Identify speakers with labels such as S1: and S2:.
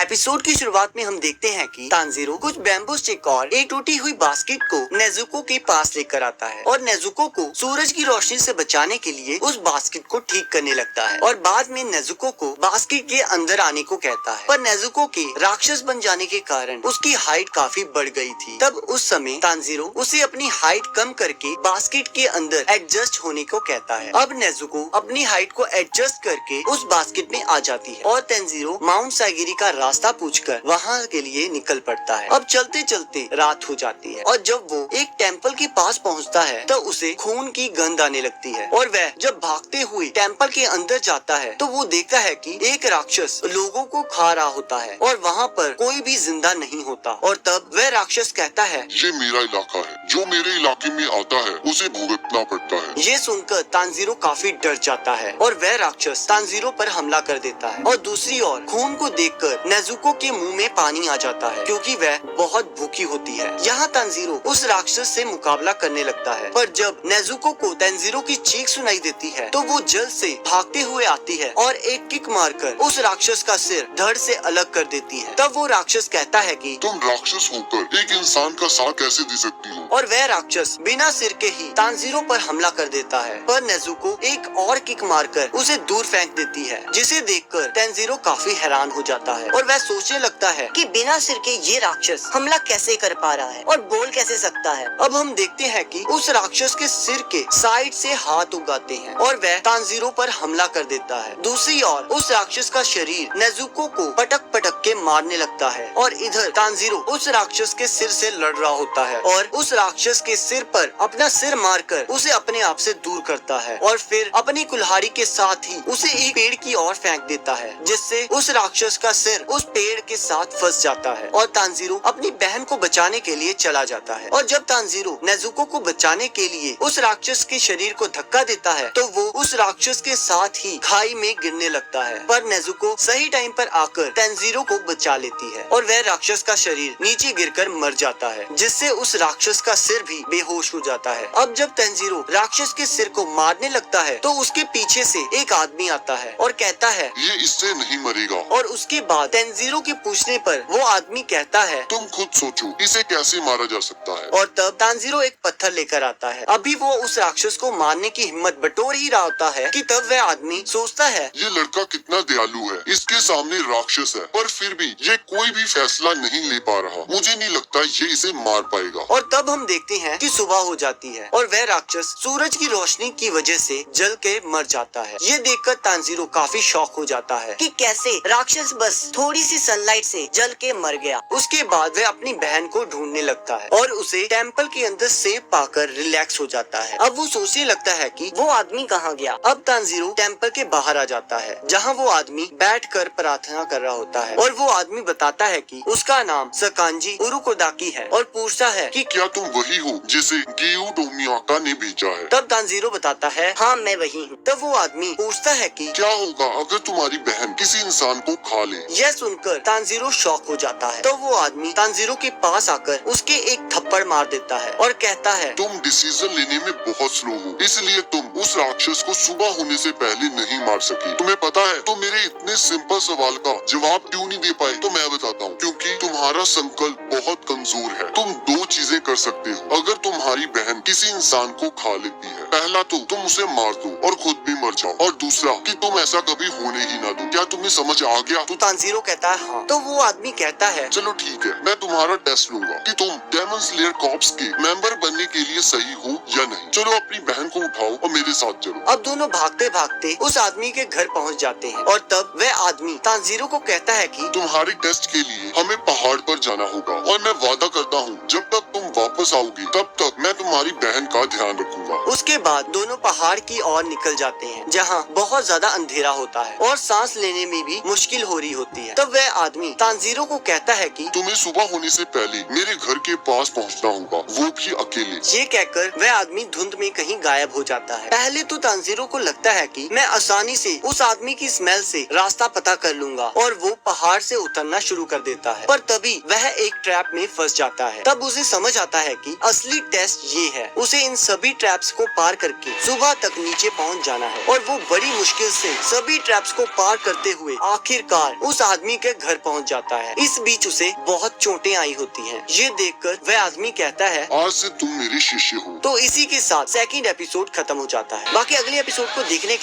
S1: Episode की शुरुआत में हम देखते हैं कि तांजीरो कुछ बैम्बू स्टिक और एक टूटी हुई बास्केट को नेजुको के पास लेकर आता है और नेजुको को सूरज की रोशनी से बचाने के लिए उस बास्केट को ठीक करने लगता है और बाद में नेजुको को बास्केट के अंदर आने को कहता है। पर नेजुको के राक्षस बन जाने के कारण उसकी हाइट काफी बढ़ गई थी। तब उस समय तांजीरो उसे अपनी हाइट कम करके बास्केट के अंदर एडजस्ट होने को कहता है। अब नेजुको अपनी हाइट को एडजस्ट करके उस बास्केट में आ जाती है और तांजीरो माउंट साइगिरी का रास्ता पूछकर वहाँ के लिए निकल पड़ता है। अब चलते चलते रात हो जाती है और जब वो एक टेम्पल के पास पहुँचता है तो उसे खून की गंध आने लगती है और वह जब भागते हुए टेम्पल के अंदर जाता है तो वो देखता है कि एक राक्षस लोगों को खा रहा होता है और वहाँ पर कोई भी जिंदा नहीं होता। और तब वह राक्षस कहता है,
S2: ये मेरा इलाका है, जो मेरे इलाके में आता है उसे भुगतना पड़ता है।
S1: ये सुनकर तांजीरो काफी डर जाता है और वह राक्षस तांजीरो पर हमला कर देता है। और दूसरी ओर खून को देखकर नेजुको के मुंह में पानी आ जाता है क्योंकि वह बहुत भूखी होती है। यहाँ तांजीरो उस राक्षस से मुकाबला करने लगता है, पर जब नेजुको को तांजीरो की चीख सुनाई देती है तो वो जल्द से भागते हुए आती है और एक किक मारकर उस राक्षस का सिर धड़ से अलग कर देती है। तब वो राक्षस कहता है कि
S2: तुम राक्षस होकर एक इंसान का साथ कैसे दे सकती हो?
S1: और वह राक्षस बिना सिर के ही तांजीरो पर हमला कर देता है। पर नेजुको एक और किक मारकर उसे दूर फेंक देती है, जिसे देखकर तांजीरो काफी हैरान हो जाता है और वह सोचने लगता है कि बिना सिर के ये राक्षस हमला कैसे कर पा रहा है और बोल कैसे सकता है। अब हम देखते हैं कि उस राक्षस के सिर के साइड से हाथ उगाते हैं और वह तांजीरो पर हमला कर देता है। दूसरी ओर उस राक्षस का शरीर नेजुको को पटक पटक के मारने लगता है और इधर तांजीरो उस राक्षस के सिर से लड़ रहा होता है और उस राक्षस के सिर पर अपना सिर मारकर उसे अपने आप से दूर करता है और फिर अपनी कुल्हाड़ी के साथ ही उसे एक पेड़ की ओर फेंक देता है, जिससे उस राक्षस का सिर उस पेड़ के साथ फंस जाता है और तांजीरो अपनी बहन को बचाने के लिए चला जाता है। और जब तांजीरो नेजुको को बचाने के लिए उस राक्षस के शरीर को धक्का देता है तो वो उस राक्षस के साथ ही खाई में गिरने लगता है, पर नेजुको सही टाइम पर आकर तांजीरो को बचा लेती है और वह राक्षस का शरीर नीचे गिरकर मर जाता है, जिससे उस राक्षस का सिर भी बेहोश हो जाता है। अब जब तांजीरो राक्षस के सिर को मारने लगता है तो उसके पीछे से एक आदमी आता है और कहता है,
S2: ये इससे नहीं मरेगा।
S1: और उसके बाद तांजीरो के पूछने पर वो आदमी कहता है,
S2: तुम खुद सोचो इसे कैसे मारा जा सकता है।
S1: और तब तांजीरो एक पत्थर लेकर आता है। अभी वो उस राक्षस को मारने की हिम्मत बटोर ही रहा होता है कि तब वह आदमी सोचता है,
S2: ये लड़का कितना दयालु है, इसके सामने राक्षस है पर फिर भी ये कोई भी फैसला नहीं ले पा रहा। मुझे नहीं लगता ये इसे मार पाएगा।
S1: और तब हम देखते हैं कि सुबह हो जाती है और वह राक्षस सूरज की रोशनी की वजह से जल के मर जाता है। ये देखकर तांजीरो काफी शॉक हो जाता है कि कैसे राक्षस बस थोड़ी सी सनलाइट से जल के मर गया। उसके बाद वह अपनी बहन को ढूंढने लगता है और उसे टेम्पल के अंदर सेब पाकर रिलैक्स हो जाता है। अब वो सोचने लगता है कि वो आदमी कहाँ गया। अब तांजीरो टेम्पल के बाहर आ जाता है जहाँ वो आदमी बैठकर प्रार्थना कर रहा होता है और वो आदमी बताता है कि उसका नाम सकांजी उरुकोदाकी है और पूछता है कि
S2: क्या तुम वही हो जिसे गियो टोमियाका ने भेजा है?
S1: तब तांजीरो बताता है, हाँ मैं वही हूँ। तब वो आदमी पूछता है कि
S2: क्या होगा अगर तुम्हारी बहन किसी इंसान को खा ले?
S1: यह सुनकर तांजीरो शॉक हो जाता है। तो वो आदमी तांजीरो के पास आकर उसके एक थप्पड़ मार देता है और कहता है,
S2: तुम डिसीजन लेने में बहुत स्लो हो, इसलिए तुम उस राक्षस को सुबह होने से पहले नहीं मार सकी। तुम्हें पता है तुम मेरे इतने सिंपल सवाल का जवाब क्यों नहीं दे पाए? तो मैं बताता हूँ, क्योंकि तुम्हारा संकल्प बहुत कमजोर है। तुम दो चीजें कर सकते हो अगर तुम्हारी बहन किसी इंसान को खा लेती है। पहला तो तुम उसे मार दो और खुद भी मर जाओ, और दूसरा कि तुम ऐसा कभी होने ही ना दो। क्या तुम्हें समझ आ गया?
S1: तो तांजीरो कहता है, हाँ। तो वो आदमी कहता है,
S2: चलो ठीक है, मैं तुम्हारा टेस्ट लूंगा कि तुम डेमन स्लेयर कॉर्प्स के मेंबर बनने के लिए सही हो या नहीं। चलो अपनी बहन को उठाओ और मेरे साथ चलो।
S1: अब दोनों भागते भागते उस आदमी के घर पहुंच जाते हैं और तब वह आदमी तांजीरो को कहता है कि
S2: तुम्हारे टेस्ट के लिए हमें पहाड़ पर जाना होगा और मैं वादा करता हूँ जब तक तुम वापस आओगी तब तक मैं तुम्हारी बहन का ध्यान रखूंगा।
S1: उसके बाद दोनों पहाड़ की ओर निकल जाते हैं जहाँ बहुत ज्यादा अंधेरा होता है और सांस लेने में भी मुश्किल हो रही होती है। तब वह आदमी तांजीरो को कहता है कि
S2: तुम्हें सुबह होने से पहले मेरे घर के पास पहुँचना होगा, वो भी अकेले।
S1: ये कहकर वह आदमी धुंध में कहीं गायब हो जाता है। पहले तो तांजीरो को लगता है कि मैं आसानी से उस आदमी की स्मेल से रास्ता पता कर लूंगा और वो पहाड़ से उतरना शुरू कर देता है, पर तभी वह एक ट्रैप में फंस जाता है। तब उसे समझ आता है कि असली टेस्ट ये है, उसे इन सभी ट्रैप्स को पार करके सुबह तक नीचे पहुंच जाना है। और वो बड़ी मुश्किल से सभी ट्रैप्स को पार करते हुए आखिरकार उस आदमी के घर पहुंच जाता है। इस बीच उसे बहुत चोटें आई होती हैं। ये देखकर वह आदमी कहता है,
S2: आज से तुम मेरे शिष्य हो।
S1: तो इसी के साथ सेकंड एपिसोड खत्म हो जाता है। बाकी अगले एपिसोड को देखने के